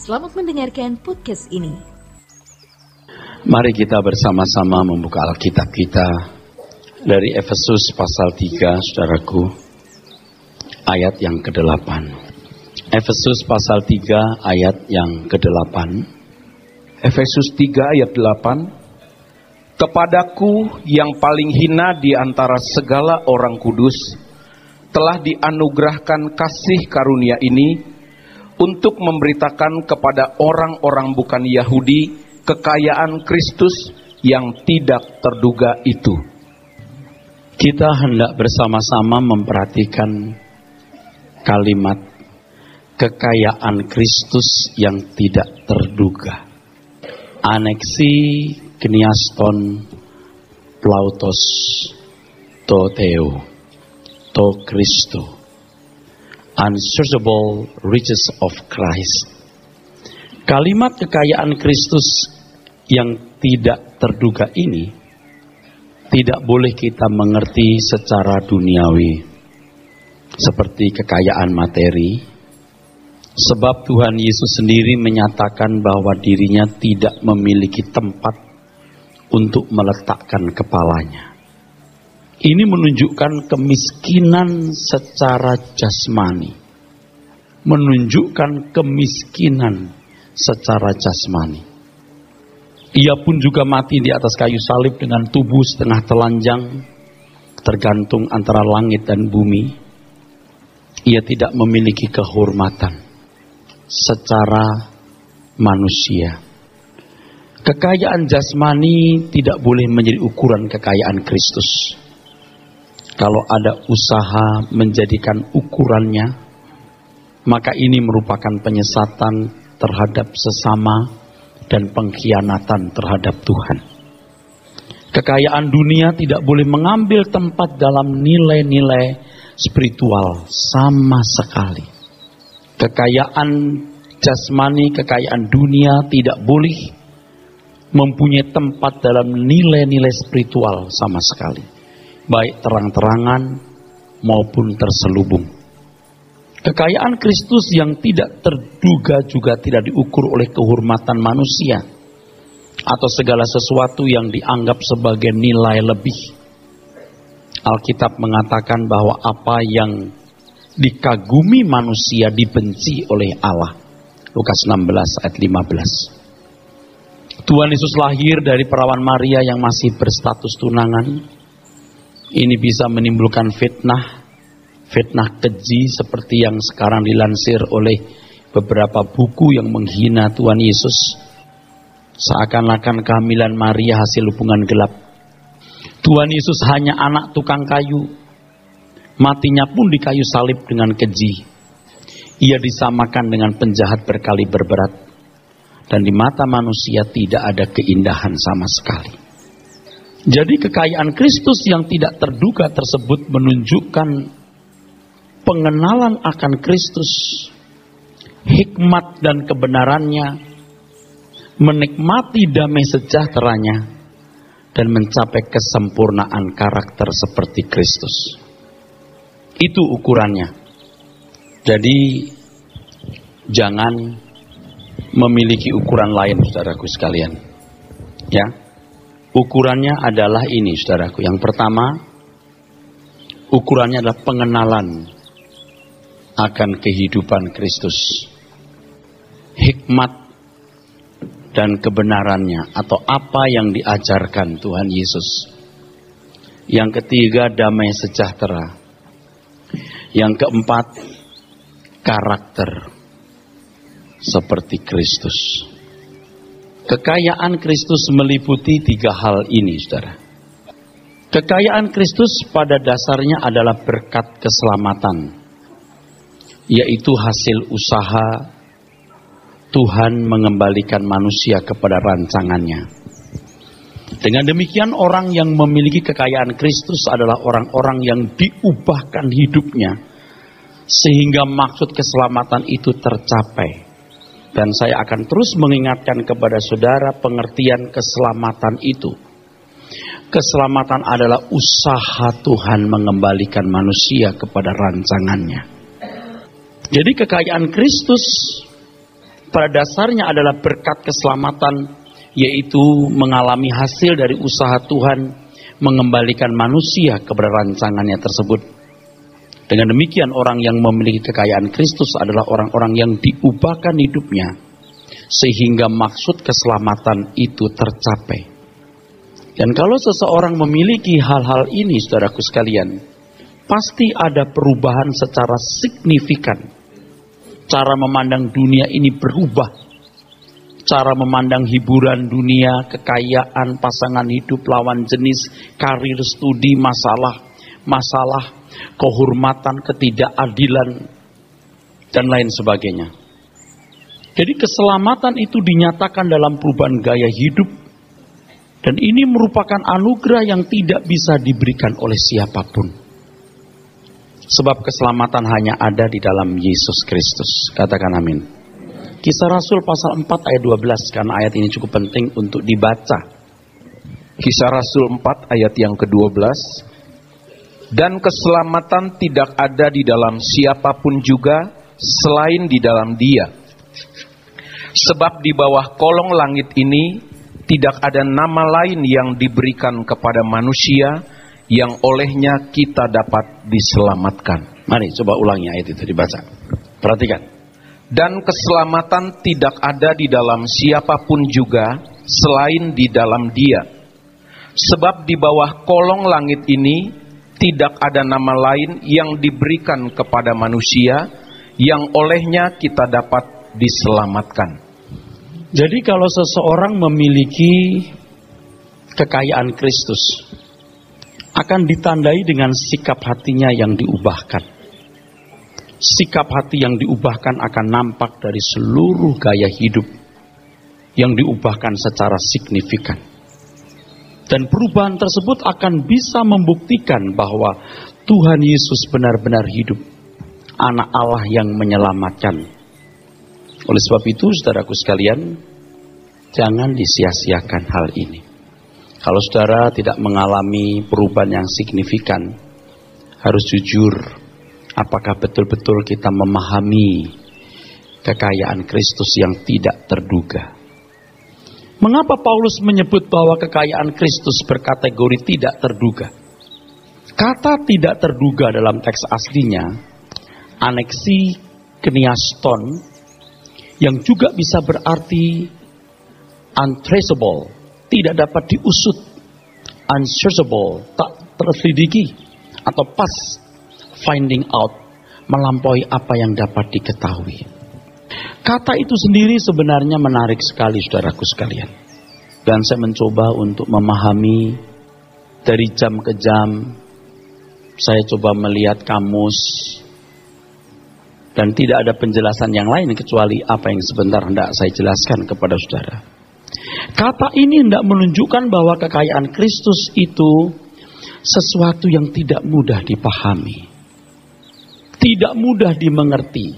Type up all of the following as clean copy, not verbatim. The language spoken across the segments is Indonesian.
Selamat mendengarkan podcast ini. Mari kita bersama-sama membuka Alkitab kita dari Efesus pasal 3, saudaraku, ayat yang ke-8. Efesus pasal 3 ayat yang ke-8. Efesus 3 ayat 8. Kepadaku yang paling hina di antara segala orang kudus, telah dianugerahkan kasih karunia ini untuk memberitakan kepada orang-orang bukan Yahudi kekayaan Kristus yang tidak terduga itu. Kita hendak bersama-sama memperhatikan kalimat kekayaan Kristus yang tidak terduga. Aneksi kniaston plautos to Theo to Christo, unsearchable riches of Christ. Kalimat kekayaan Kristus yang tidak terduga ini tidak boleh kita mengerti secara duniawi seperti kekayaan materi, sebab Tuhan Yesus sendiri menyatakan bahwa dirinya tidak memiliki tempat untuk meletakkan kepalanya. Ini menunjukkan kemiskinan secara jasmani. Menunjukkan kemiskinan secara jasmani. Ia pun juga mati di atas kayu salib dengan tubuh setengah telanjang, tergantung antara langit dan bumi. Ia tidak memiliki kehormatan secara manusia. Kekayaan jasmani tidak boleh menjadi ukuran kekayaan Kristus. Kalau ada usaha menjadikan ukurannya, maka ini merupakan penyesatan terhadap sesama dan pengkhianatan terhadap Tuhan. Kekayaan dunia tidak boleh mengambil tempat dalam nilai-nilai spiritual sama sekali. Kekayaan jasmani, kekayaan dunia tidak boleh mempunyai tempat dalam nilai-nilai spiritual sama sekali, baik terang-terangan maupun terselubung. Kekayaan Kristus yang tidak terduga juga tidak diukur oleh kehormatan manusia atau segala sesuatu yang dianggap sebagai nilai lebih. Alkitab mengatakan bahwa apa yang dikagumi manusia dibenci oleh Allah. Lukas 16 ayat 15. Tuhan Yesus lahir dari perawan Maria yang masih berstatus tunangan. Ini bisa menimbulkan fitnah keji seperti yang sekarang dilansir oleh beberapa buku yang menghina Tuhan Yesus. Seakan-akan kehamilan Maria hasil hubungan gelap. Tuhan Yesus hanya anak tukang kayu. Matinya pun di kayu salib dengan keji. Ia disamakan dengan penjahat berkaliber berat. Dan di mata manusia tidak ada keindahan sama sekali. Jadi kekayaan Kristus yang tidak terduga tersebut menunjukkan pengenalan akan Kristus, hikmat dan kebenarannya, menikmati damai sejahteranya, dan mencapai kesempurnaan karakter seperti Kristus. Itu ukurannya. Jadi jangan memiliki ukuran lain, saudaraku sekalian. Ya, ukurannya adalah ini, saudaraku. Yang pertama, ukurannya adalah pengenalan akan kehidupan Kristus, hikmat dan kebenarannya, atau apa yang diajarkan Tuhan Yesus. Yang ketiga, damai sejahtera. Yang keempat, karakter seperti Kristus. Kekayaan Kristus meliputi 3 hal ini, saudara. Kekayaan Kristus pada dasarnya adalah berkat keselamatan, yaitu hasil usaha Tuhan mengembalikan manusia kepada rancangannya. Dengan demikian orang yang memiliki kekayaan Kristus adalah orang-orang yang diubahkan hidupnya sehingga maksud keselamatan itu tercapai. Dan saya akan terus mengingatkan kepada saudara pengertian keselamatan itu. Keselamatan adalah usaha Tuhan mengembalikan manusia kepada rancangannya. Jadi kekayaan Kristus pada dasarnya adalah berkat keselamatan, yaitu mengalami hasil dari usaha Tuhan mengembalikan manusia kepada rancangannya tersebut. Dengan demikian orang yang memiliki kekayaan Kristus adalah orang-orang yang diubahkan hidupnya sehingga maksud keselamatan itu tercapai. Dan kalau seseorang memiliki hal-hal ini, saudaraku sekalian, pasti ada perubahan secara signifikan. Cara memandang dunia ini berubah. Cara memandang hiburan dunia, kekayaan, pasangan hidup, lawan jenis, karir, studi, masalah, kehormatan, ketidakadilan, dan lain sebagainya. Jadi keselamatan itu dinyatakan dalam perubahan gaya hidup, dan ini merupakan anugerah yang tidak bisa diberikan oleh siapapun. Sebab keselamatan hanya ada di dalam Yesus Kristus. Katakan amin. Kisah Rasul pasal 4 ayat 12, karena ayat ini cukup penting untuk dibaca. Kisah Rasul 4 ayat yang ke-12. Dan keselamatan tidak ada di dalam siapapun juga selain di dalam Dia. Sebab di bawah kolong langit ini tidak ada nama lain yang diberikan kepada manusia yang olehnya kita dapat diselamatkan. Mari coba ulangi ayat itu dibaca. Perhatikan. Dan keselamatan tidak ada di dalam siapapun juga selain di dalam Dia. Sebab di bawah kolong langit ini tidak ada nama lain yang diberikan kepada manusia yang olehnya kita dapat diselamatkan. Jadi kalau seseorang memiliki kekayaan Kristus, akan ditandai dengan sikap hatinya yang diubahkan. Sikap hati yang diubahkan akan nampak dari seluruh gaya hidup yang diubahkan secara signifikan. Dan perubahan tersebut akan bisa membuktikan bahwa Tuhan Yesus benar-benar hidup, Anak Allah yang menyelamatkan. Oleh sebab itu, saudaraku sekalian, jangan disia-siakan hal ini. Kalau saudara tidak mengalami perubahan yang signifikan, harus jujur, apakah betul-betul kita memahami kekayaan Kristus yang tidak terduga? Mengapa Paulus menyebut bahwa kekayaan Kristus berkategori tidak terduga? Kata tidak terduga dalam teks aslinya, aneksi keniaston, yang juga bisa berarti untraceable, tidak dapat diusut, unsearchable, tak terselidiki, atau past finding out, melampaui apa yang dapat diketahui. Kata itu sendiri sebenarnya menarik sekali, saudaraku sekalian. Dan saya mencoba untuk memahami dari jam ke jam. Saya coba melihat kamus, dan tidak ada penjelasan yang lain kecuali apa yang sebentar hendak saya jelaskan kepada saudara. Kata ini hendak menunjukkan bahwa kekayaan Kristus itu sesuatu yang tidak mudah dipahami, tidak mudah dimengerti,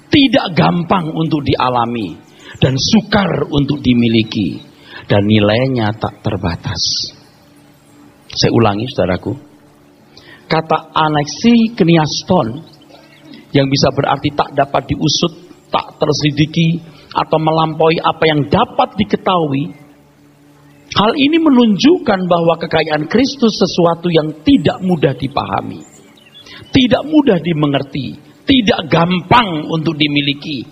tidak gampang untuk dialami, dan sukar untuk dimiliki, dan nilainya tak terbatas. Saya ulangi, saudaraku. Kata aneksi keniaston, yang bisa berarti tak dapat diusut, tak terselidiki, atau melampaui apa yang dapat diketahui. Hal ini menunjukkan bahwa kekayaan Kristus sesuatu yang tidak mudah dipahami, tidak mudah dimengerti, tidak gampang untuk dimiliki,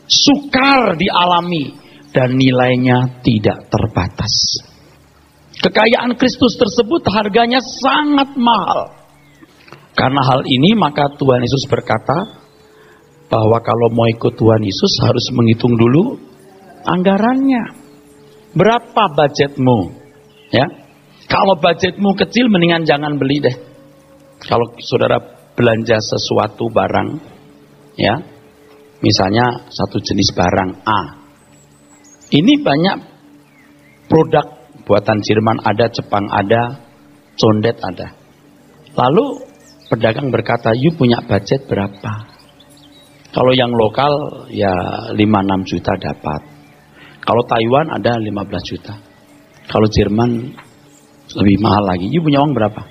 sukar dialami, dan nilainya tidak terbatas. Kekayaan Kristus tersebut harganya sangat mahal. Karena hal ini maka Tuhan Yesus berkata bahwa kalau mau ikut Tuhan Yesus harus menghitung dulu anggarannya. Berapa budgetmu? Ya. Kalau budgetmu kecil mendingan jangan beli deh. Kalau saudara belanja sesuatu barang, ya, misalnya satu jenis barang A. Ini banyak produk buatan Jerman ada, Jepang ada, condet ada. Lalu pedagang berkata, "You punya budget berapa?" Kalau yang lokal ya 5-6 juta dapat. Kalau Taiwan ada 15 juta. Kalau Jerman lebih mahal lagi. You punya uang berapa?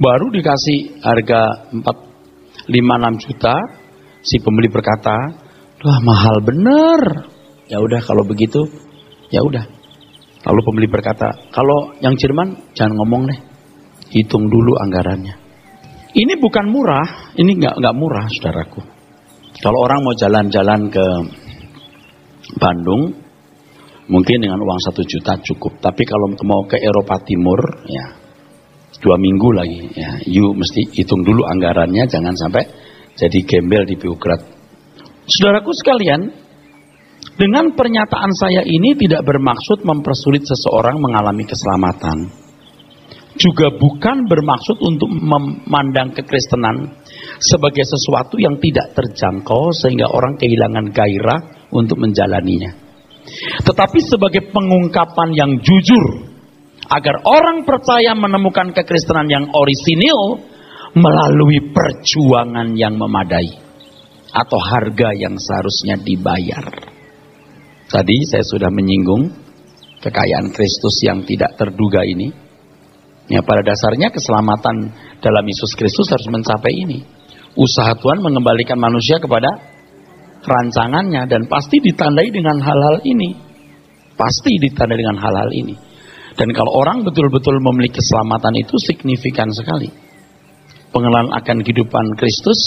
Baru dikasih harga 5-6 juta, si pembeli berkata, Wah, mahal bener. Ya udah kalau begitu, ya udah. Lalu pembeli berkata, kalau yang Jerman jangan ngomong deh, hitung dulu anggarannya. Ini bukan murah, ini nggak murah, saudaraku. Kalau orang mau jalan-jalan ke Bandung, mungkin dengan uang 1 juta cukup. Tapi kalau mau ke Eropa Timur, ya 2 minggu lagi. Ya, you mesti hitung dulu anggarannya, jangan sampai jadi gembel di Beograd. Saudaraku sekalian, dengan pernyataan saya ini tidak bermaksud mempersulit seseorang mengalami keselamatan. Juga bukan bermaksud untuk memandang kekristenan sebagai sesuatu yang tidak terjangkau sehingga orang kehilangan gairah untuk menjalaninya. Tetapi sebagai pengungkapan yang jujur agar orang percaya menemukan kekristenan yang orisinil melalui perjuangan yang memadai atau harga yang seharusnya dibayar. Tadi saya sudah menyinggung kekayaan Kristus yang tidak terduga ini. Ya, pada dasarnya keselamatan dalam Yesus Kristus harus mencapai ini. Usaha Tuhan mengembalikan manusia kepada rancangannya dan pasti ditandai dengan hal-hal ini. Pasti ditandai dengan hal-hal ini. Dan kalau orang betul-betul memiliki keselamatan itu signifikan sekali. Pengenalan akan kehidupan Kristus,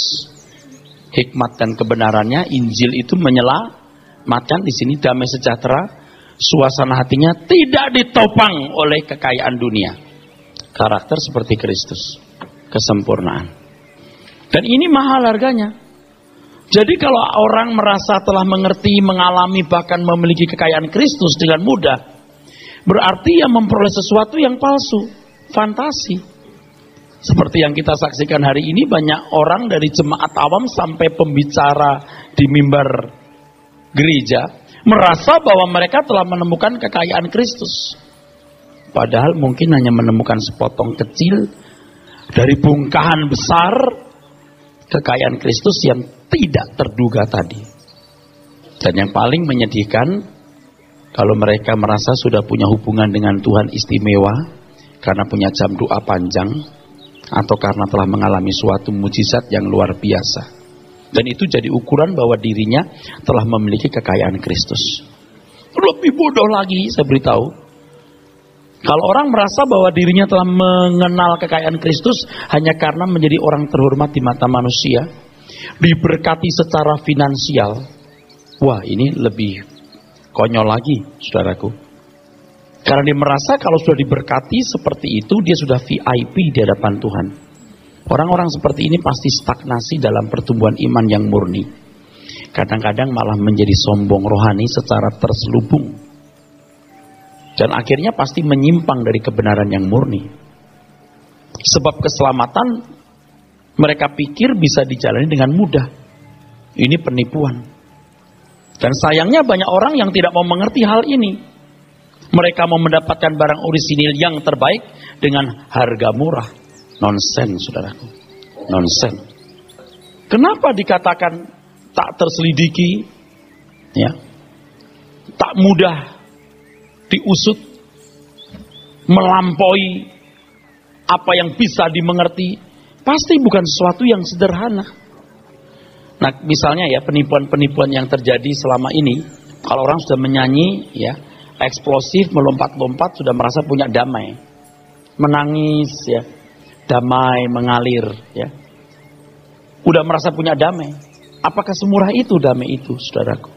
hikmat dan kebenarannya, Injil itu menyelamatkan. Di sini damai sejahtera, suasana hatinya tidak ditopang oleh kekayaan dunia. Karakter seperti Kristus, kesempurnaan. Dan ini mahal harganya. Jadi kalau orang merasa telah mengerti, mengalami, bahkan memiliki kekayaan Kristus dengan mudah, berarti ia memperoleh sesuatu yang palsu, fantasi. Seperti yang kita saksikan hari ini, banyak orang dari jemaat awam sampai pembicara di mimbar gereja merasa bahwa mereka telah menemukan kekayaan Kristus. Padahal mungkin hanya menemukan sepotong kecil dari bongkahan besar kekayaan Kristus yang tidak terduga tadi. Dan yang paling menyedihkan, kalau mereka merasa sudah punya hubungan dengan Tuhan istimewa karena punya jam doa panjang atau karena telah mengalami suatu mujizat yang luar biasa. Dan itu jadi ukuran bahwa dirinya telah memiliki kekayaan Kristus. Lebih bodoh lagi, saya beritahu. Kalau orang merasa bahwa dirinya telah mengenal kekayaan Kristus hanya karena menjadi orang terhormat di mata manusia, diberkati secara finansial, wah ini lebih konyol lagi, saudaraku. Karena dia merasa kalau sudah diberkati seperti itu, dia sudah VIP di hadapan Tuhan. Orang-orang seperti ini pasti stagnasi dalam pertumbuhan iman yang murni. Kadang-kadang malah menjadi sombong rohani secara terselubung. Dan akhirnya pasti menyimpang dari kebenaran yang murni. Sebab keselamatan mereka pikir bisa dijalani dengan mudah. Ini penipuan. Dan sayangnya banyak orang yang tidak mau mengerti hal ini. Mereka mau mendapatkan barang orisinil yang terbaik dengan harga murah. Nonsense, saudaraku. Nonsense. Kenapa dikatakan tak terselidiki? Ya. Tak mudah diusut, melampaui apa yang bisa dimengerti, pasti bukan sesuatu yang sederhana. Nah, misalnya ya penipuan-penipuan yang terjadi selama ini, kalau orang sudah menyanyi, ya eksplosif, melompat-lompat, sudah merasa punya damai, menangis, ya damai mengalir, ya, udah merasa punya damai. Apakah semurah itu damai itu, saudaraku?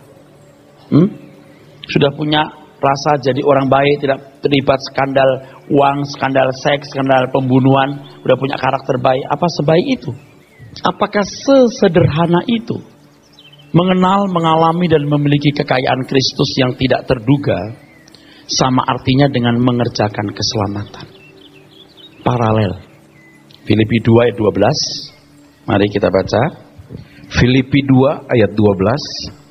Sudah punya rasa jadi orang baik, tidak terlibat skandal uang, skandal seks, skandal pembunuhan, udah punya karakter baik. Apa sebaik itu? Apakah sesederhana itu? Mengenal, mengalami dan memiliki kekayaan Kristus yang tidak terduga sama artinya dengan mengerjakan keselamatan. Paralel. Filipi 2 ayat 12. Mari kita baca. Filipi 2 ayat 12.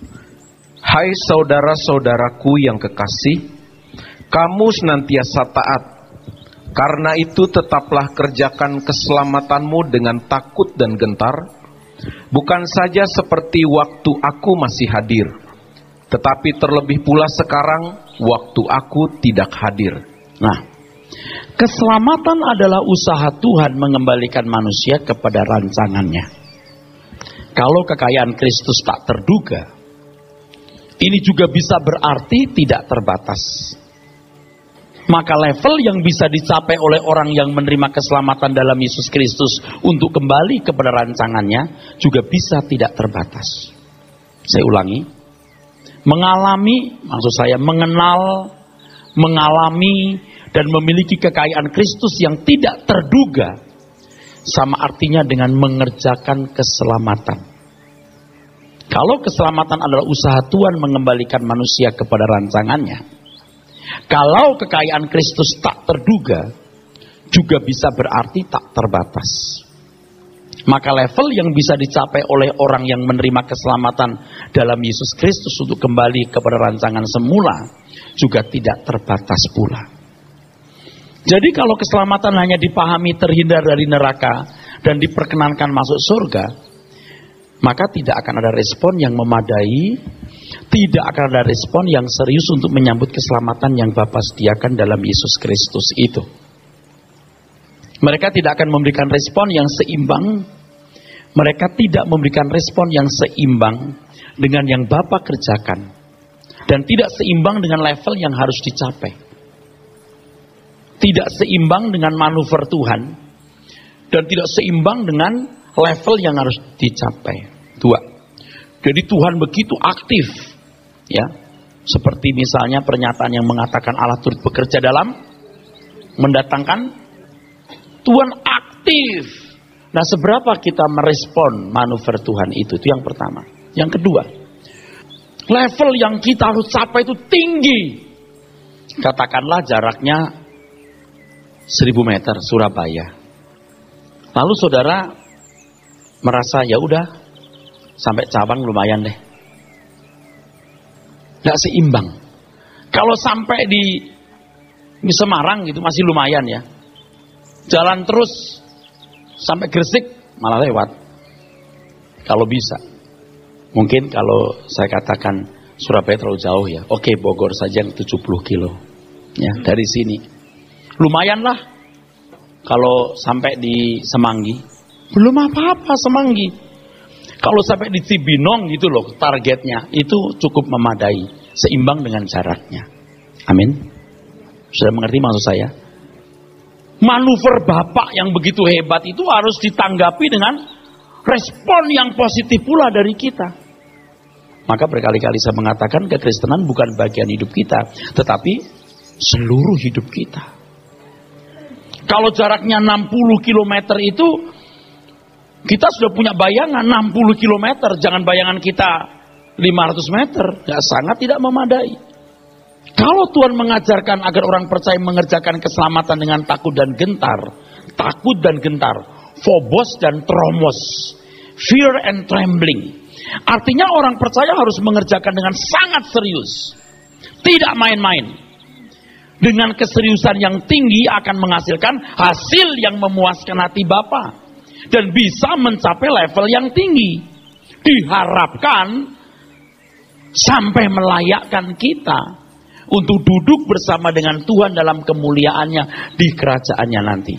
Hai saudara-saudaraku yang kekasih, kamu senantiasa taat. Karena itu tetaplah kerjakan keselamatanmu dengan takut dan gentar, bukan saja seperti waktu aku masih hadir, tetapi terlebih pula sekarang waktu aku tidak hadir. Nah, keselamatan adalah usaha Tuhan mengembalikan manusia kepada rancangannya. Kalau kekayaan Kristus tak terduga, Ini juga bisa berarti tidak terbatas. Maka level yang bisa dicapai oleh orang yang menerima keselamatan dalam Yesus Kristus untuk kembali kepada rancangannya juga bisa tidak terbatas. Saya ulangi. Mengalami, maksud saya mengenal, mengalami, dan memiliki kekayaan Kristus yang tidak terduga, sama artinya dengan mengerjakan keselamatan. Kalau keselamatan adalah usaha Tuhan mengembalikan manusia kepada rancangannya, kalau kekayaan Kristus tak terduga, juga bisa berarti tak terbatas. Maka level yang bisa dicapai oleh orang yang menerima keselamatan dalam Yesus Kristus untuk kembali kepada rancangan semula, juga tidak terbatas pula. Jadi kalau keselamatan hanya dipahami terhindar dari neraka dan diperkenankan masuk surga, maka tidak akan ada respon yang memadai, tidak akan ada respon yang serius untuk menyambut keselamatan yang Bapa sediakan dalam Yesus Kristus itu. Mereka tidak akan memberikan respon yang seimbang. Mereka tidak memberikan respon yang seimbang dengan yang Bapa kerjakan. Dan tidak seimbang dengan level yang harus dicapai. Tidak seimbang dengan manuver Tuhan. Dan tidak seimbang dengan level yang harus dicapai. 2. Jadi Tuhan begitu aktif, ya, seperti misalnya pernyataan yang mengatakan Allah turut bekerja dalam mendatangkan. Tuhan aktif. Nah, seberapa kita merespon manuver Tuhan itu yang pertama. Yang kedua, level yang kita harus capai itu tinggi. Katakanlah jaraknya 1000 meter Surabaya. Lalu saudara merasa ya udah sampai Cawang lumayan deh. Nggak seimbang. Kalau sampai di Semarang gitu masih lumayan ya. Jalan terus sampai Gresik malah lewat. Kalau bisa. Mungkin kalau saya katakan Surabaya terlalu jauh ya. Oke, Bogor saja yang 70 kilo. Ya, dari sini. Lumayan lah. Kalau sampai di Semanggi. Belum apa-apa Semanggi. Kalau sampai di Cibinong gitu loh targetnya. Itu cukup memadai. Seimbang dengan jaraknya. Amin. Sudah mengerti maksud saya? Manuver Bapak yang begitu hebat itu harus ditanggapi dengan respon yang positif pula dari kita. Maka berkali-kali saya mengatakan kekristenan bukan bagian hidup kita, tetapi seluruh hidup kita. Kalau jaraknya 60 km itu, kita sudah punya bayangan 60 km, jangan bayangan kita 500 meter, ya sangat tidak memadai. Kalau Tuhan mengajarkan agar orang percaya mengerjakan keselamatan dengan takut dan gentar, phobos dan tromos, fear and trembling. Artinya orang percaya harus mengerjakan dengan sangat serius, tidak main-main. Dengan keseriusan yang tinggi akan menghasilkan hasil yang memuaskan hati Bapa dan bisa mencapai level yang tinggi. Diharapkan sampai melayakkan kita untuk duduk bersama dengan Tuhan dalam kemuliaannya di kerajaannya nanti.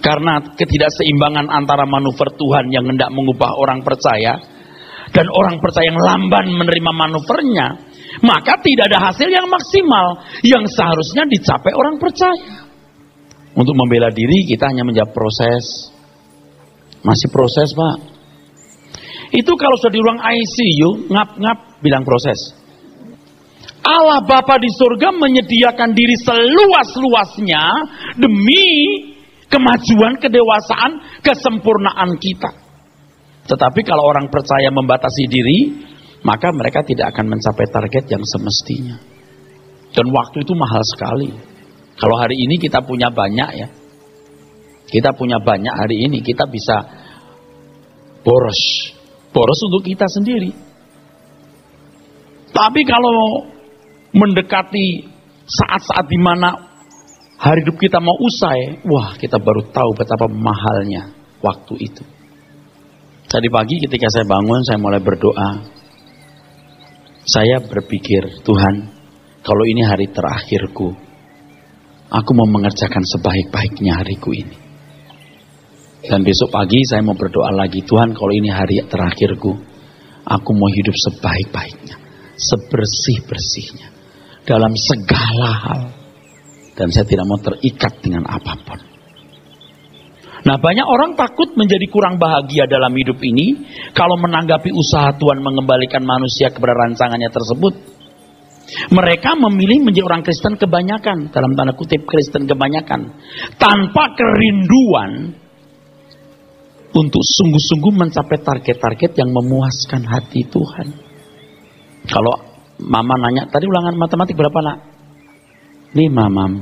Karena ketidakseimbangan antara manuver Tuhan yang hendak mengubah orang percaya dan orang percaya yang lamban menerima manuvernya, maka tidak ada hasil yang maksimal yang seharusnya dicapai orang percaya. Untuk membela diri kita hanya menjawab proses. Masih proses, Pak. Itu kalau sudah di ruang ICU, ngap-ngap bilang proses. Allah Bapa di surga menyediakan diri seluas-luasnya demi kemajuan, kedewasaan, kesempurnaan kita. Tetapi kalau orang percaya membatasi diri, maka mereka tidak akan mencapai target yang semestinya. Dan waktu itu mahal sekali. Kalau hari ini kita punya banyak ya. Kita punya banyak hari ini, kita bisa boros. Boros untuk kita sendiri. Tapi kalau mendekati saat-saat di mana hari hidup kita mau usai, wah kita baru tahu betapa mahalnya waktu itu. Tadi pagi ketika saya bangun, saya mulai berdoa. Saya berpikir, Tuhan, kalau ini hari terakhirku, aku mau mengerjakan sebaik-baiknya hariku ini. Dan besok pagi saya mau berdoa lagi, Tuhan, kalau ini hari terakhirku, aku mau hidup sebaik-baiknya. sebersih-bersihnya dalam segala hal. Dan saya tidak mau terikat dengan apapun. Nah, banyak orang takut menjadi kurang bahagia dalam hidup ini kalau menanggapi usaha Tuhan mengembalikan manusia kepada rancangannya tersebut. Mereka memilih menjadi orang Kristen kebanyakan, dalam tanda kutip Kristen kebanyakan, tanpa kerinduan untuk sungguh-sungguh mencapai target-target yang memuaskan hati Tuhan. Kalau mama nanya, tadi ulangan matematik berapa nak? 5 mam.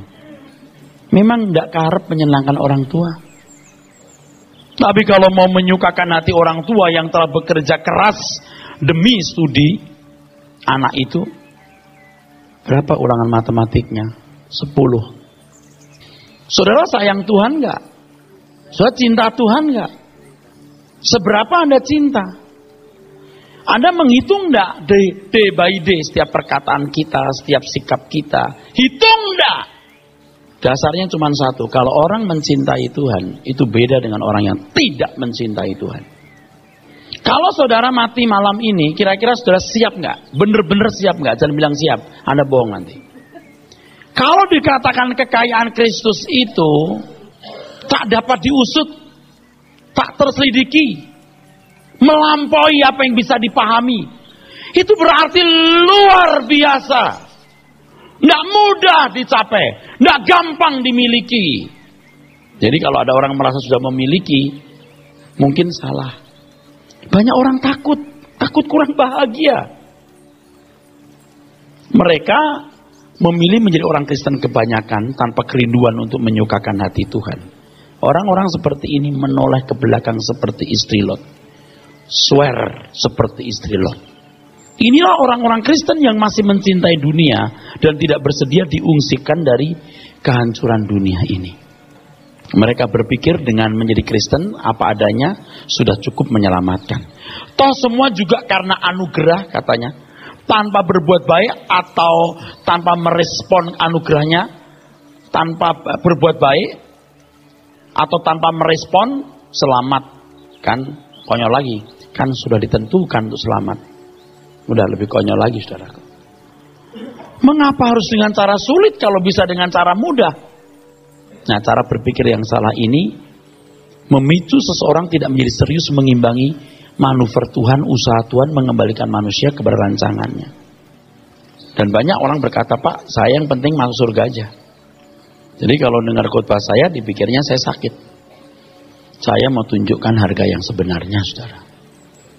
Memang tidak keharap menyenangkan orang tua. Tapi kalau mau menyukakan hati orang tua yang telah bekerja keras demi studi anak itu, berapa ulangan matematiknya? 10. Saudara sayang Tuhan enggak? Saudara cinta Tuhan enggak? Seberapa Anda cinta? Anda menghitung enggak day by day setiap perkataan kita, setiap sikap kita? Hitung enggak? Dasarnya cuma satu, kalau orang mencintai Tuhan, itu beda dengan orang yang tidak mencintai Tuhan. Kalau saudara mati malam ini, kira-kira saudara siap nggak? Bener-bener siap nggak? Jangan bilang siap, Anda bohong nanti. Kalau dikatakan kekayaan Kristus itu tak dapat diusut, tak terselidiki, melampaui apa yang bisa dipahami, itu berarti luar biasa. Nggak mudah dicapai, nggak gampang dimiliki. Jadi kalau ada orang merasa sudah memiliki, mungkin salah. Banyak orang takut kurang bahagia. Mereka memilih menjadi orang Kristen kebanyakan tanpa kerinduan untuk menyukakan hati Tuhan. Orang-orang seperti ini menoleh ke belakang seperti istri Lot. Swear seperti istri Lot. Inilah orang-orang Kristen yang masih mencintai dunia dan tidak bersedia diungsikan dari kehancuran dunia ini. Mereka berpikir dengan menjadi Kristen apa adanya sudah cukup menyelamatkan. Toh semua juga karena anugerah katanya. Tanpa berbuat baik atau tanpa merespon anugerahnya, tanpa berbuat baik atau tanpa merespon, selamat. Kan konyol lagi, kan sudah ditentukan untuk selamat. Udah lebih konyol lagi saudaraku. Mengapa harus dengan cara sulit kalau bisa dengan cara mudah? Nah, cara berpikir yang salah ini memicu seseorang tidak menjadi serius mengimbangi manuver Tuhan, usaha Tuhan mengembalikan manusia kepada rancangannya. Dan banyak orang berkata, Pak, saya yang penting masuk surga aja. Jadi kalau dengar khotbah saya, dipikirnya saya sakit. Saya mau tunjukkan harga yang sebenarnya, saudara.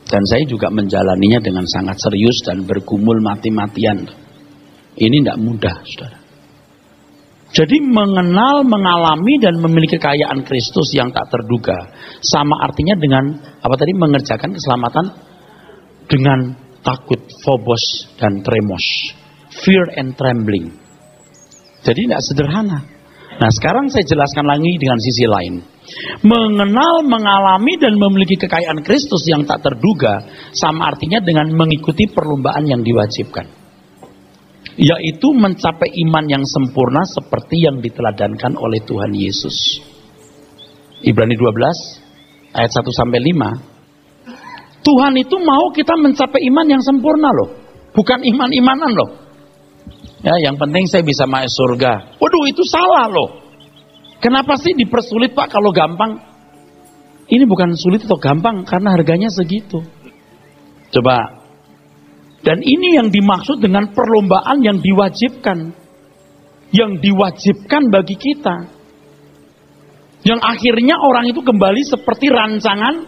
Dan saya juga menjalaninya dengan sangat serius dan bergumul mati-matian. Ini tidak mudah, saudara. Jadi mengenal, mengalami dan memiliki kekayaan Kristus yang tak terduga, sama artinya dengan apa tadi, mengerjakan keselamatan dengan takut, phobos dan tremos, fear and trembling. Jadi tidak sederhana. Nah, sekarang saya jelaskan lagi dengan sisi lain. Mengenal, mengalami dan memiliki kekayaan Kristus yang tak terduga sama artinya dengan mengikuti perlombaan yang diwajibkan, yaitu mencapai iman yang sempurna seperti yang diteladankan oleh Tuhan Yesus. Ibrani 12 ayat 1-5. Tuhan itu mau kita mencapai iman yang sempurna loh, bukan iman-imanan loh. Ya, yang penting saya bisa masuk surga. Waduh, itu salah loh. Kenapa sih dipersulit Pak kalau gampang? Ini bukan sulit atau gampang, karena harganya segitu. Coba. Dan ini yang dimaksud dengan perlombaan yang diwajibkan. Yang diwajibkan bagi kita. Yang akhirnya orang itu kembali seperti rancangan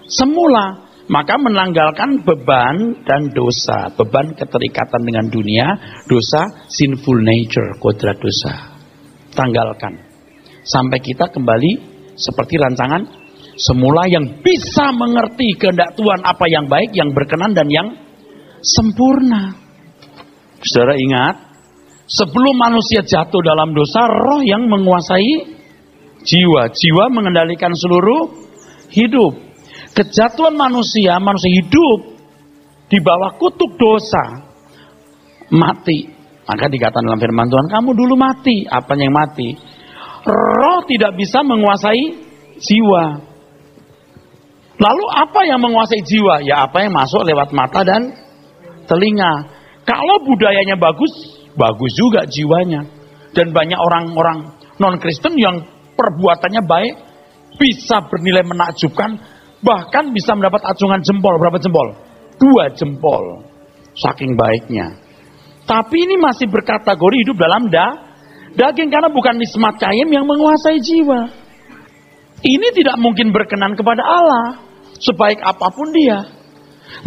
semula. Maka menanggalkan beban dan dosa. Beban keterikatan dengan dunia, dosa, sinful nature, kodrat dosa. Tanggalkan. Sampai kita kembali seperti rancangan semula yang bisa mengerti kehendak Tuhan apa yang baik, yang berkenan dan yang sempurna. Saudara ingat, sebelum manusia jatuh dalam dosa, roh yang menguasai jiwa. Jiwa mengendalikan seluruh hidup. Kejatuhan manusia hidup di bawah kutuk dosa, mati. Maka dikatakan dalam firman Tuhan, kamu dulu mati. Apanya yang mati? Roh tidak bisa menguasai jiwa. Lalu apa yang menguasai jiwa? Ya apa yang masuk lewat mata dan telinga. Kalau budayanya bagus, bagus juga jiwanya. Dan banyak orang-orang non-Kristen yang perbuatannya baik, bisa bernilai menakjubkan, bahkan bisa mendapat acungan jempol. Berapa jempol? 2 jempol. Saking baiknya. Tapi ini masih berkategori hidup dalam daging, karena bukan nismat kaim yang menguasai jiwa. Ini tidak mungkin berkenan kepada Allah, sebaik apapun dia.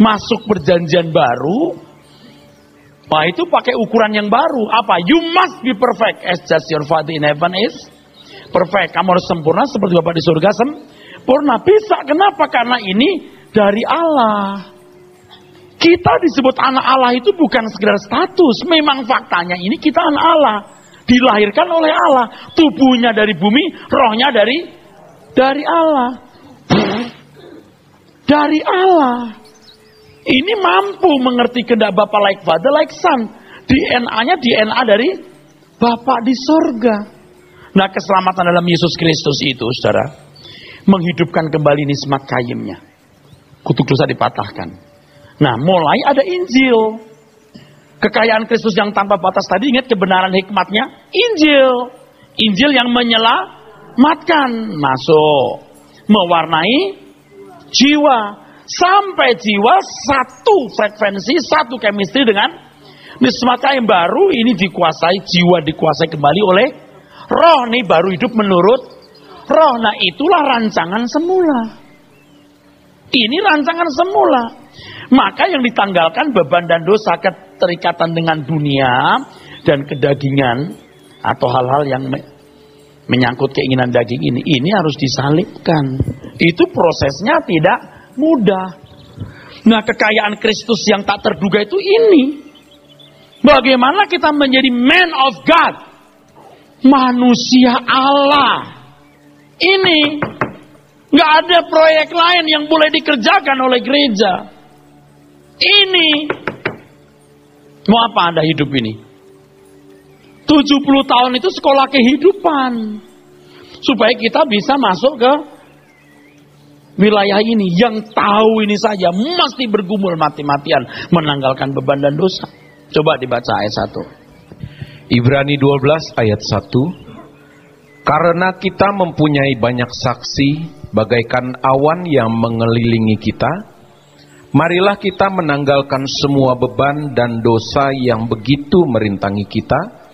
Masuk perjanjian baru, wah itu pakai ukuran yang baru. Apa? You must be perfect as just your Father in heaven is perfect. Kamu harus sempurna seperti Bapa di surga sempurna. Bisa, kenapa? Karena ini dari Allah. Kita disebut anak Allah itu bukan sekedar status. Memang faktanya ini kita anak Allah. Dilahirkan oleh Allah. Tubuhnya dari bumi, rohnya dari Allah. Dari Allah. Ini mampu mengerti kehendak Bapa like Father, like Son. DNA-nya DNA dari Bapa di surga. Nah, keselamatan dalam Yesus Kristus itu, saudara, menghidupkan kembali nismat kaimnya. Kutuk dosa dipatahkan. Nah, mulai ada Injil. Kekayaan Kristus yang tanpa batas tadi, ingat kebenaran hikmatnya? Injil. Injil yang menyelamatkan. Masuk. Mewarnai jiwa. Sampai jiwa satu frekuensi, satu chemistry dengan nismat kaim baru. Ini dikuasai, jiwa dikuasai kembali oleh roh. Nih baru hidup menurut roh. Nah itulah rancangan semula. Ini rancangan semula. Maka yang ditanggalkan beban dan dosa, keterikatan dengan dunia dan kedagingan atau hal-hal yang menyangkut keinginan daging ini harus disalibkan. Itu prosesnya tidak mudah. Nah, kekayaan Kristus yang tak terduga itu ini. Bagaimana kita menjadi man of God, manusia Allah. Ini nggak ada proyek lain yang boleh dikerjakan oleh gereja. Ini mau apa Anda hidup ini? 70 tahun itu sekolah kehidupan. Supaya kita bisa masuk ke wilayah ini. Yang tahu ini saja mesti bergumul mati-matian menanggalkan beban dan dosa. Coba dibaca ayat 1. Ibrani 12 ayat 1. Karena kita mempunyai banyak saksi bagaikan awan yang mengelilingi kita, marilah kita menanggalkan semua beban dan dosa yang begitu merintangi kita,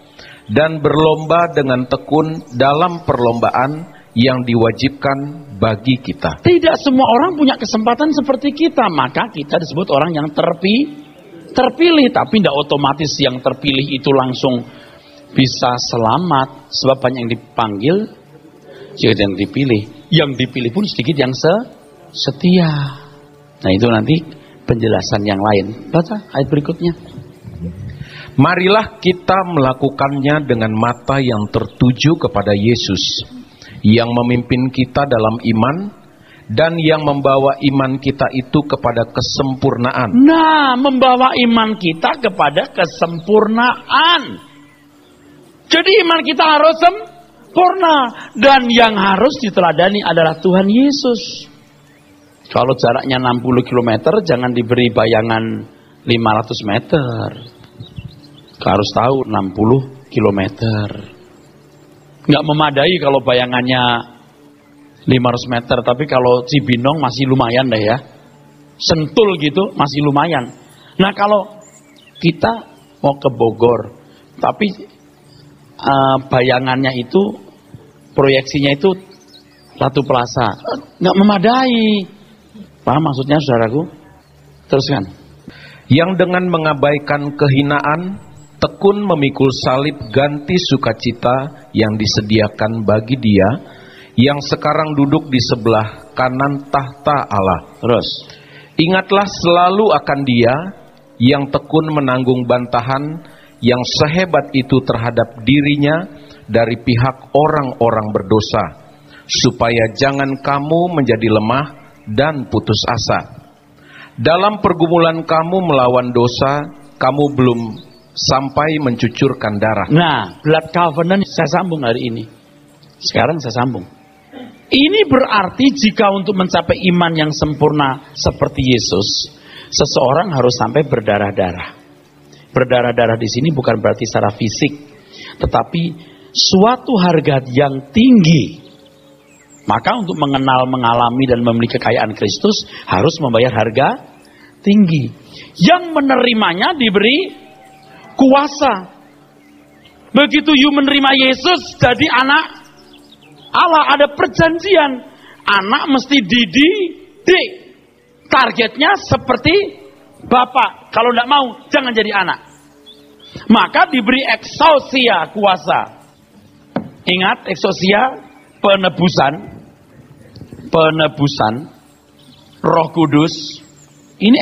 dan berlomba dengan tekun dalam perlombaan yang diwajibkan bagi kita. Tidak semua orang punya kesempatan seperti kita, maka kita disebut orang yang terpilih. Tapi tidak otomatis yang terpilih itu langsung bisa selamat, sebab banyak yang dipanggil, sedikit yang dipilih. Yang dipilih pun sedikit yang setia. Nah itu nanti penjelasan yang lain. Baca ayat berikutnya. Marilah kita melakukannya dengan mata yang tertuju kepada Yesus, yang memimpin kita dalam iman, dan yang membawa iman kita itu kepada kesempurnaan. Nah, membawa iman kita kepada kesempurnaan. Jadi iman kita harus sempurna. Dan yang harus diteladani adalah Tuhan Yesus. Kalau jaraknya 60 km, jangan diberi bayangan 500 meter. Harus tahu 60 km. Nggak memadai kalau bayangannya 500 meter. Tapi kalau Cibinong masih lumayan deh ya. Sentul gitu masih lumayan. Nah kalau kita mau ke Bogor, tapi bayangannya itu, proyeksinya itu Ratu Plaza, nggak memadai. Paham maksudnya saudaraku? Teruskan. Yang dengan mengabaikan kehinaan, tekun memikul salib ganti sukacita yang disediakan bagi Dia, yang sekarang duduk di sebelah kanan tahta Allah. Terus. Ingatlah selalu akan Dia yang tekun menanggung bantahan yang sehebat itu terhadap dirinya dari pihak orang-orang berdosa, supaya jangan kamu menjadi lemah dan putus asa. Dalam pergumulan kamu melawan dosa, kamu belum sampai mencucurkan darah. Nah, blood covenant saya sambung hari ini. Sekarang saya sambung. Ini berarti jika untuk mencapai iman yang sempurna seperti Yesus, Seseorang harus sampai berdarah-darah. Berdarah-darah di sini bukan berarti secara fisik, tetapi suatu harga yang tinggi. Maka untuk mengenal, mengalami dan memiliki kekayaan Kristus harus membayar harga tinggi. Yang menerimanya diberi kuasa. Begitu you menerima Yesus jadi anak Allah, ada perjanjian. Anak mesti dididik. Targetnya seperti Bapak. Kalau tidak mau, jangan jadi anak. Maka diberi exousia, kuasa. Ingat, exousia, penebusan. Roh Kudus. Ini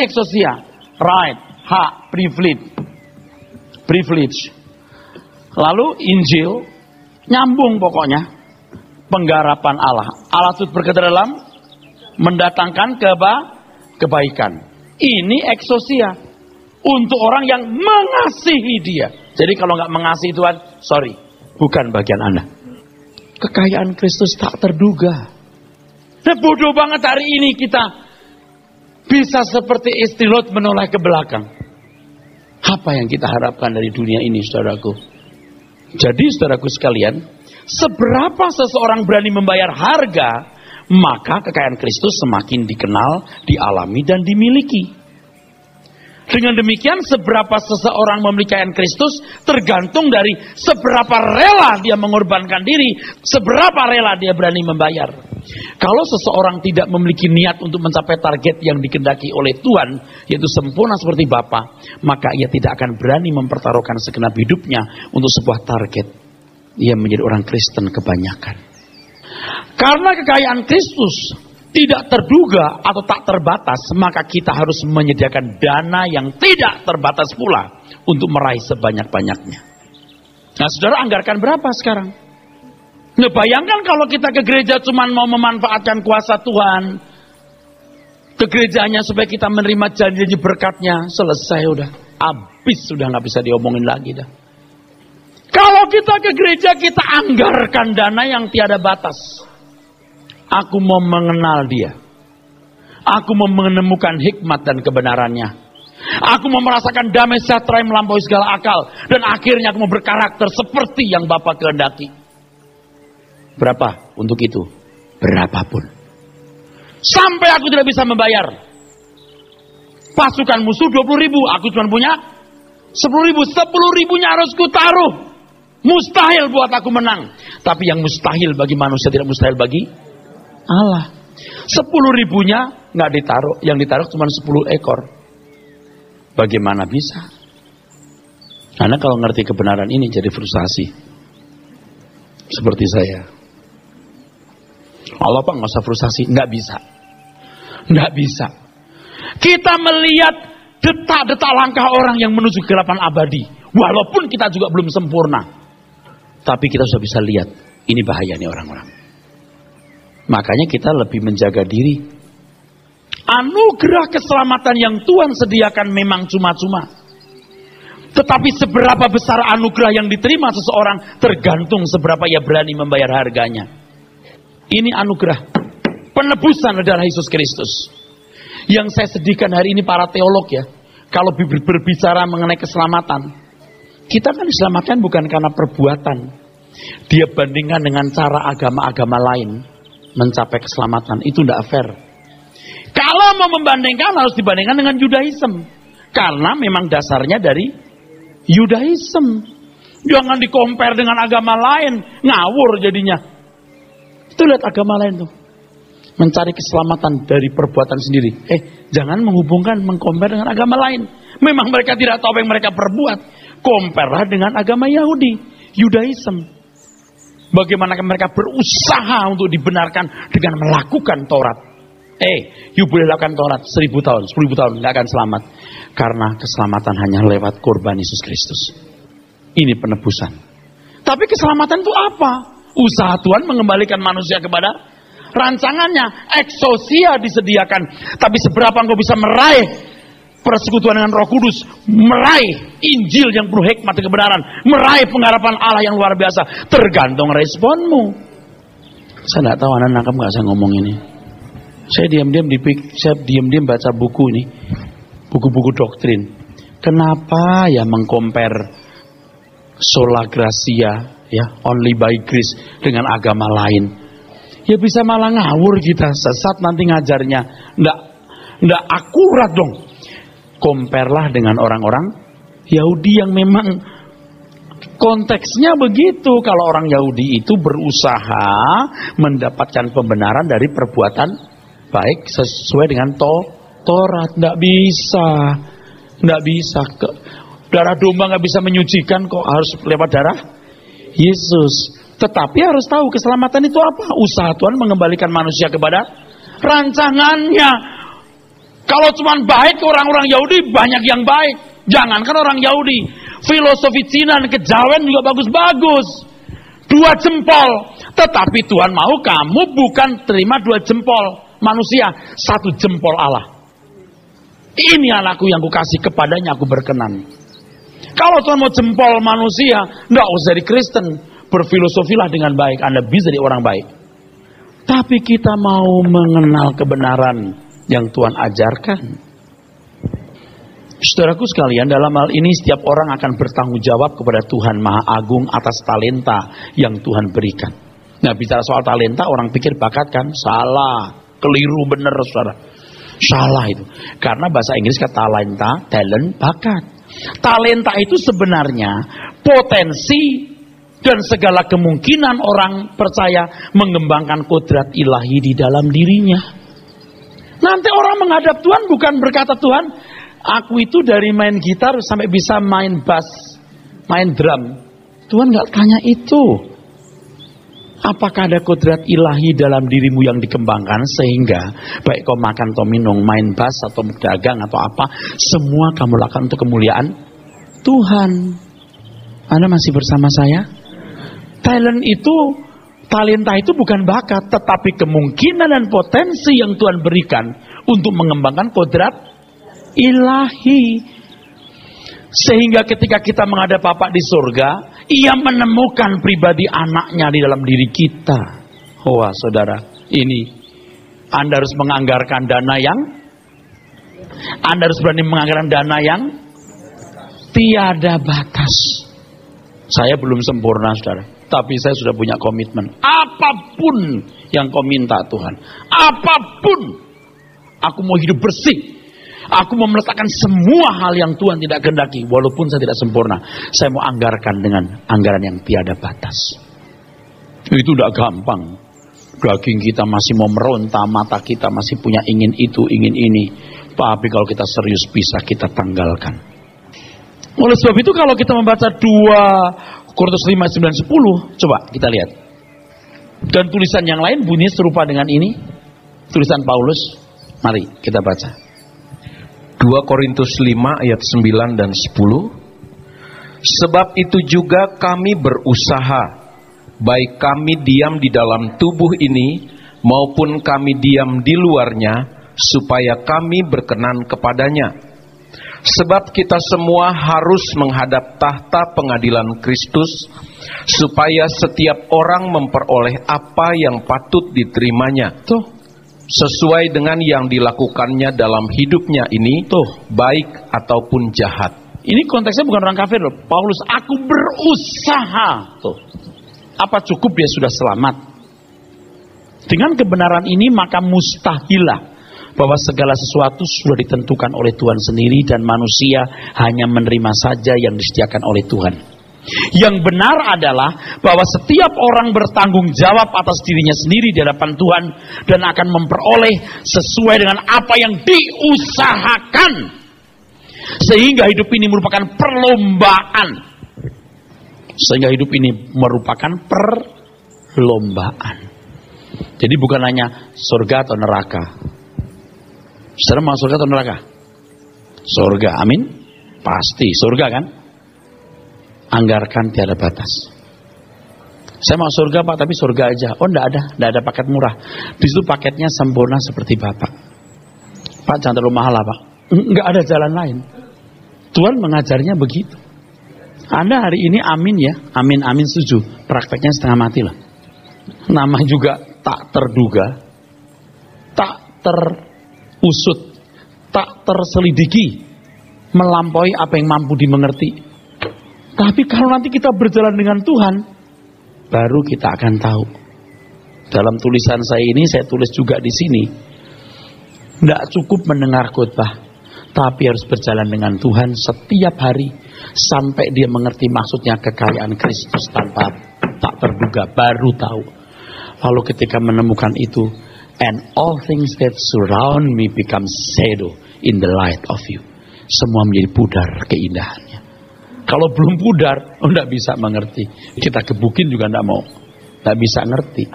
exousia. Right, hak, privilege. Lalu Injil, nyambung pokoknya. Penggarapan Allah. Allah itu berkata dalam mendatangkan kebaikan. Ini exousia untuk orang yang mengasihi Dia. Jadi kalau nggak mengasihi Tuhan, sorry, bukan bagian Anda. Kekayaan Kristus tak terduga. Nah, bodoh banget hari ini kita bisa seperti istri Lot menoleh ke belakang. Apa yang kita harapkan dari dunia ini, saudaraku? Jadi, saudaraku sekalian, seberapa seseorang berani membayar harga, maka kekayaan Kristus semakin dikenal, dialami, dan dimiliki. Dengan demikian, seberapa seseorang memiliki kekayaan Kristus tergantung dari seberapa rela dia mengorbankan diri, seberapa rela dia berani membayar. Kalau seseorang tidak memiliki niat untuk mencapai target yang dikehendaki oleh Tuhan, yaitu sempurna seperti Bapa, maka ia tidak akan berani mempertaruhkan segenap hidupnya untuk sebuah target. Ia menjadi orang Kristen kebanyakan. Karena kekayaan Kristus tidak terduga atau tak terbatas, maka kita harus menyediakan dana yang tidak terbatas pula untuk meraih sebanyak-banyaknya. Nah, saudara anggarkan berapa sekarang? Nah, bayangkan kalau kita ke gereja cuma mau memanfaatkan kuasa Tuhan, ke gerejanya supaya kita menerima janji berkatnya, selesai udah, habis sudah nggak bisa diomongin lagi dah. Kalau kita ke gereja, kita anggarkan dana yang tiada batas. Aku mau mengenal Dia. Aku mau menemukan hikmat dan kebenarannya. Aku mau merasakan damai sejahtera yang melampaui segala akal. Dan akhirnya aku mau berkarakter seperti yang Bapa kehendaki. Berapa untuk itu? Berapapun. Sampai aku tidak bisa membayar. Pasukan musuh 20.000, aku cuma punya 10.000. 10.000-nya harus kutaruh. Mustahil buat aku menang. Tapi yang mustahil bagi manusia tidak mustahil bagi Allah. 10.000-nya nggak ditaruh, yang ditaruh cuma 10 ekor. Bagaimana bisa? Karena kalau ngerti kebenaran ini jadi frustasi. Seperti saya. Allah Pak nggak usah frustasi, nggak bisa. Nggak bisa. Kita melihat detak-detak langkah orang yang menuju kegelapan abadi. Walaupun kita juga belum sempurna. Tapi kita sudah bisa lihat, ini bahaya nih orang-orang. Makanya kita lebih menjaga diri. Anugerah keselamatan yang Tuhan sediakan memang cuma-cuma. Tetapi seberapa besar anugerah yang diterima seseorang tergantung seberapa ia berani membayar harganya. Ini anugerah penebusan adalah Yesus Kristus. Yang saya sedihkan hari ini para teolog ya, kalau berbicara mengenai keselamatan, kita kan diselamatkan bukan karena perbuatan. Dia bandingkan dengan cara agama-agama lain mencapai keselamatan. Itu tidak fair. Kalau mau membandingkan harus dibandingkan dengan Yudaism. Karena memang dasarnya dari Yudaism. Jangan di-compare dengan agama lain. Ngawur jadinya. Itu lihat agama lain tuh. Mencari keselamatan dari perbuatan sendiri. Jangan menghubungkan, meng-compare dengan agama lain. Memang mereka tidak tahu apa yang mereka perbuat. Compare dengan agama Yahudi, Yudaism. Bagaimana mereka berusaha untuk dibenarkan dengan melakukan Taurat. You boleh lakukan Taurat 1000 tahun, 10.000 tahun, nggak akan selamat. Karena keselamatan hanya lewat korban Yesus Kristus. Ini penebusan. Tapi keselamatan itu apa? Usaha Tuhan mengembalikan manusia kepada rancangannya. Exousia disediakan. Tapi seberapa engkau bisa meraih persekutuan dengan Roh Kudus, meraih Injil yang penuh hikmat dan kebenaran, meraih pengharapan Allah yang luar biasa, tergantung responmu. Saya tidak tahu Anda nangkap nggak saya ngomong ini. Saya diam-diam baca buku ini, buku-buku doktrin. Kenapa ya mengcompare sola gratia, ya, only by grace dengan agama lain? Ya bisa malah ngawur kita, sesat nanti ngajarnya. Nggak akurat dong. Compare lah dengan orang-orang Yahudi yang memang konteksnya begitu. Kalau orang Yahudi itu berusaha mendapatkan pembenaran dari perbuatan baik sesuai dengan Taurat. Nggak bisa. Darah domba nggak bisa menyucikan, kok harus lewat darah Yesus. Tetapi harus tahu keselamatan itu apa? Usaha Tuhan mengembalikan manusia kepada rancangannya. Kalau cuma baik orang-orang Yahudi, banyak yang baik. Jangankan orang Yahudi, filosofi Cina dan kejawen juga bagus-bagus. 2 jempol. Tetapi Tuhan mau kamu bukan terima 2 jempol manusia, 1 jempol Allah. Ini anakku yang kukasih, kepadanya aku berkenan. Kalau Tuhan mau jempol manusia, enggak usah jadi Kristen. Berfilosofilah dengan baik, Anda bisa jadi orang baik. Tapi kita mau mengenal kebenaran yang Tuhan ajarkan. Saudaraku sekalian, dalam hal ini setiap orang akan bertanggung jawab kepada Tuhan Maha Agung atas talenta yang Tuhan berikan. Nah, bicara soal talenta, orang pikir bakat kan? Salah, keliru bener saudara. Salah itu. Karena bahasa Inggris kata talent, bakat. Talenta itu sebenarnya potensi dan segala kemungkinan orang percaya mengembangkan kodrat ilahi di dalam dirinya. Nanti orang menghadap Tuhan bukan berkata, Tuhan, aku itu dari main gitar sampai bisa main bass, main drum. Tuhan gak tanya itu. Apakah ada kodrat ilahi dalam dirimu yang dikembangkan sehingga baik kau makan atau minum, main bass atau dagang atau apa, semua kamu lakukan untuk kemuliaan Tuhan. Anda masih bersama saya? Talenta itu bukan bakat, tetapi kemungkinan dan potensi yang Tuhan berikan untuk mengembangkan kodrat ilahi. Sehingga ketika kita menghadap Bapa di surga, Ia menemukan pribadi anaknya di dalam diri kita. Wah saudara, ini Anda harus menganggarkan dana yang, Anda harus berani menganggarkan dana yang tiada batas. Saya belum sempurna saudara, tapi saya sudah punya komitmen. Apapun yang kau minta Tuhan, apapun, aku mau hidup bersih. Aku mau meletakkan semua hal yang Tuhan tidak kehendaki, walaupun saya tidak sempurna. Saya mau anggarkan dengan anggaran yang tiada batas. Itu tidak gampang. Daging kita masih mau meronta, mata kita masih punya ingin itu, ingin ini. Tapi kalau kita serius bisa kita tanggalkan. Oleh sebab itu kalau kita membaca 2 Korintus 5, 9, 10, coba kita lihat. Dan tulisan yang lain bunyi serupa dengan ini. Tulisan Paulus. Mari kita baca. 2 Korintus 5 ayat 9 dan 10. Sebab itu juga kami berusaha, baik kami diam di dalam tubuh ini, maupun kami diam di luarnya, supaya kami berkenan kepadanya. Sebab kita semua harus menghadap tahta pengadilan Kristus, supaya setiap orang memperoleh apa yang patut diterimanya, sesuai dengan yang dilakukannya dalam hidupnya ini, baik ataupun jahat. Ini konteksnya bukan orang kafir loh. Paulus, aku berusaha. Apa cukup dia sudah selamat? Dengan kebenaran ini maka mustahilah bahwa segala sesuatu sudah ditentukan oleh Tuhan sendiri dan manusia hanya menerima saja yang disediakan oleh Tuhan. Yang benar adalah bahwa setiap orang bertanggung jawab atas dirinya sendiri di hadapan Tuhan dan akan memperoleh sesuai dengan apa yang diusahakan. Sehingga hidup ini merupakan perlombaan. Jadi bukan hanya surga atau neraka. Saudara mau surga atau neraka? Surga, amin. Pasti surga kan? Anggarkan tiada batas. Saya mau surga Pak, tapi surga aja. Oh enggak ada paket murah. Di situ paketnya sempurna seperti Bapak. Pak jangan terlalu mahal lah Pak. Enggak ada jalan lain. Tuhan mengajarnya begitu. Anda hari ini amin ya, amin setuju. Prakteknya setengah mati lah. Nama juga tak terduga. Tak terusut, tak terselidiki, melampaui apa yang mampu dimengerti. Tapi kalau nanti kita berjalan dengan Tuhan, baru kita akan tahu. Dalam tulisan saya ini, saya tulis juga di sini, tidak cukup mendengar khotbah, tapi harus berjalan dengan Tuhan setiap hari sampai dia mengerti maksudnya kekayaan Kristus tanpa tak terduga, baru tahu. Lalu ketika menemukan itu, and all things that surround me become shadow in the light of you. Semua menjadi pudar keindahannya. Kalau belum pudar, tidak bisa mengerti. Kita gebukin juga tidak mau, tidak bisa ngerti.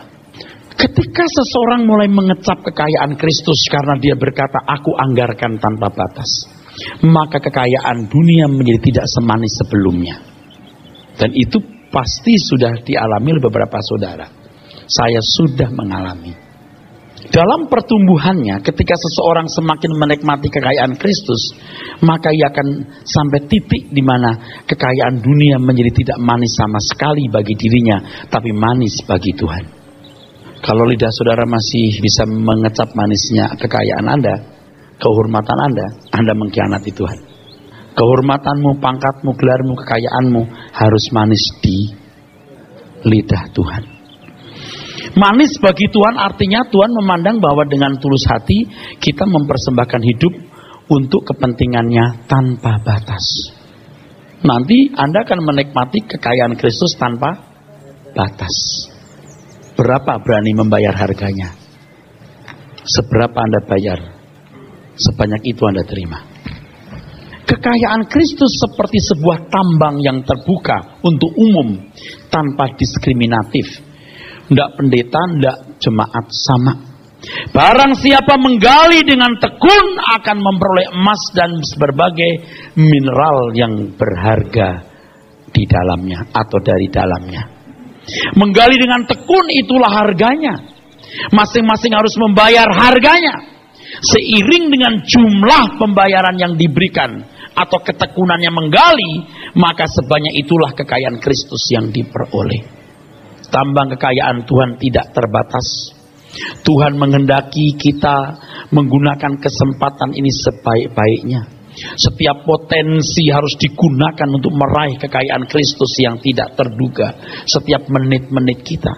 Ketika seseorang mulai mengecap kekayaan Kristus karena dia berkata, aku anggarkan tanpa batas, maka kekayaan dunia menjadi tidak semanis sebelumnya. Dan itu pasti sudah dialami oleh beberapa saudara. Saya sudah mengalami. Dalam pertumbuhannya, ketika seseorang semakin menikmati kekayaan Kristus, maka ia akan sampai titik di mana kekayaan dunia menjadi tidak manis sama sekali bagi dirinya, tapi manis bagi Tuhan. Kalau lidah saudara masih bisa mengecap manisnya kekayaan Anda, kehormatan Anda mengkhianati Tuhan. Kehormatanmu, pangkatmu, gelarmu, kekayaanmu harus manis di lidah Tuhan. Manis bagi Tuhan artinya Tuhan memandang bahwa dengan tulus hati kita mempersembahkan hidup untuk kepentingannya tanpa batas. Nanti Anda akan menikmati kekayaan Kristus tanpa batas. Berapa berani membayar harganya? Seberapa Anda bayar, sebanyak itu Anda terima. Kekayaan Kristus seperti sebuah tambang yang terbuka untuk umum tanpa diskriminatif. Tidak pendeta, tidak jemaat, sama. Barang siapa menggali dengan tekun akan memperoleh emas dan berbagai mineral yang berharga di dalamnya atau dari dalamnya. Menggali dengan tekun itulah harganya. Masing-masing harus membayar harganya. Seiring dengan jumlah pembayaran yang diberikan atau ketekunannya menggali, maka sebanyak itulah kekayaan Kristus yang diperoleh. Tambang kekayaan Tuhan tidak terbatas. Tuhan menghendaki kita menggunakan kesempatan ini sebaik-baiknya. Setiap potensi harus digunakan untuk meraih kekayaan Kristus yang tidak terduga. Setiap menit-menit kita.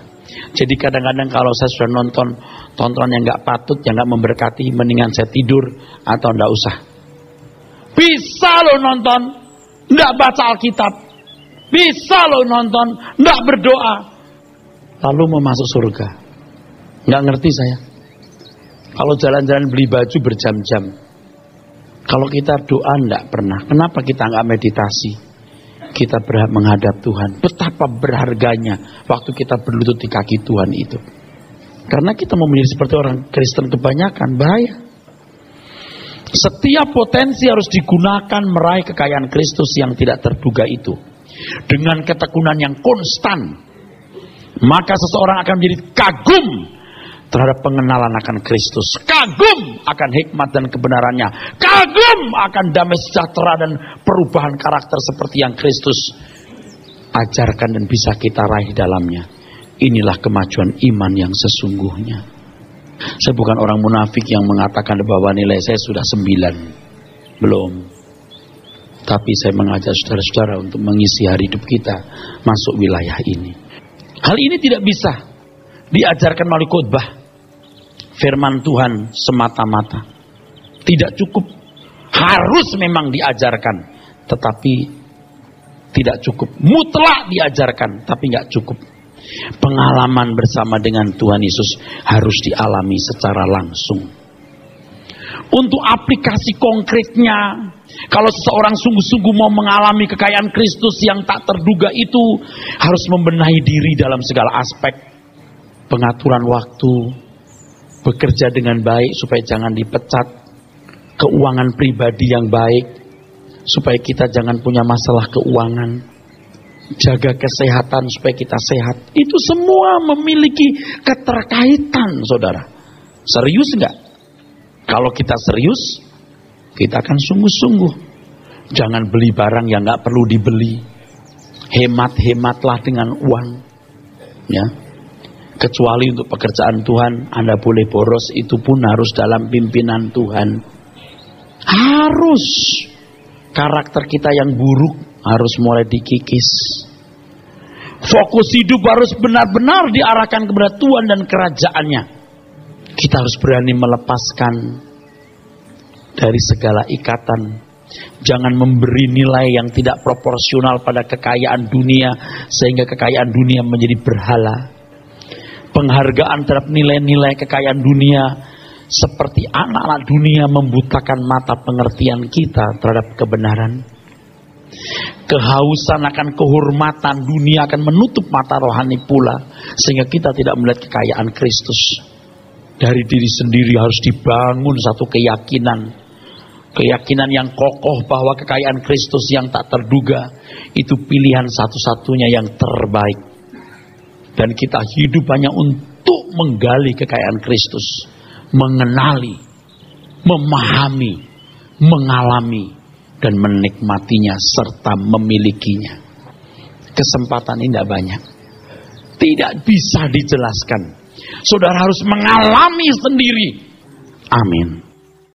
Jadi kadang-kadang kalau saya sudah nonton tontonan yang gak patut, yang gak memberkati, mendingan saya tidur atau gak usah. Bisa lo nonton, gak baca Alkitab. Bisa lo nonton, gak berdoa. Lalu mau masuk surga. Gak ngerti saya. Kalau jalan-jalan beli baju berjam-jam. Kalau kita doa enggak pernah. Kenapa kita enggak meditasi? Kita berhak menghadap Tuhan. Betapa berharganya waktu kita berlutut di kaki Tuhan itu. Karena kita mau menjadi seperti orang Kristen kebanyakan, bahaya. Setiap potensi harus digunakan meraih kekayaan Kristus yang tidak terduga itu. Dengan ketekunan yang konstan, maka seseorang akan menjadi kagum terhadap pengenalan akan Kristus, kagum akan hikmat dan kebenarannya, kagum akan damai sejahtera dan perubahan karakter seperti yang Kristus ajarkan dan bisa kita raih dalamnya. Inilah kemajuan iman yang sesungguhnya. Saya bukan orang munafik yang mengatakan bahwa nilai saya sudah 9. Belum. Tapi saya mengajak saudara-saudara untuk mengisi hari hidup kita masuk wilayah ini. Hal ini tidak bisa diajarkan melalui khotbah, firman Tuhan semata-mata. Tidak cukup. Harus memang diajarkan, tetapi tidak cukup. Mutlak diajarkan, tapi nggak cukup. Pengalaman bersama dengan Tuhan Yesus harus dialami secara langsung. Untuk aplikasi konkretnya, kalau seseorang sungguh-sungguh mau mengalami kekayaan Kristus yang tak terduga itu, harus membenahi diri dalam segala aspek. Pengaturan waktu, bekerja dengan baik supaya jangan dipecat, keuangan pribadi yang baik supaya kita jangan punya masalah keuangan, jaga kesehatan supaya kita sehat. Itu semua memiliki keterkaitan, saudara. Serius enggak? Kalau kita serius, kita akan sungguh-sungguh. Jangan beli barang yang enggak perlu dibeli. Hemat-hematlah dengan uang. Ya. Kecuali untuk pekerjaan Tuhan, Anda boleh boros, itu pun harus dalam pimpinan Tuhan. Harus. Karakter kita yang buruk harus mulai dikikis. Fokus hidup harus benar-benar diarahkan kepada Tuhan dan kerajaannya. Kita harus berani melepaskan dari segala ikatan. Jangan memberi nilai yang tidak proporsional pada kekayaan dunia, sehingga kekayaan dunia menjadi berhala. Penghargaan terhadap nilai-nilai kekayaan dunia, seperti anak-anak dunia membutakan mata pengertian kita terhadap kebenaran. Kehausan akan kehormatan dunia akan menutup mata rohani pula, sehingga kita tidak melihat kekayaan Kristus. Dari diri sendiri harus dibangun satu keyakinan yang kokoh bahwa kekayaan Kristus yang tak terduga itu pilihan satu-satunya yang terbaik. Dan kita hidup hanya untuk menggali kekayaan Kristus, mengenali, memahami, mengalami, dan menikmatinya serta memilikinya. Kesempatan ini tidak banyak, tidak bisa dijelaskan. Saudara harus mengalami sendiri. Amin.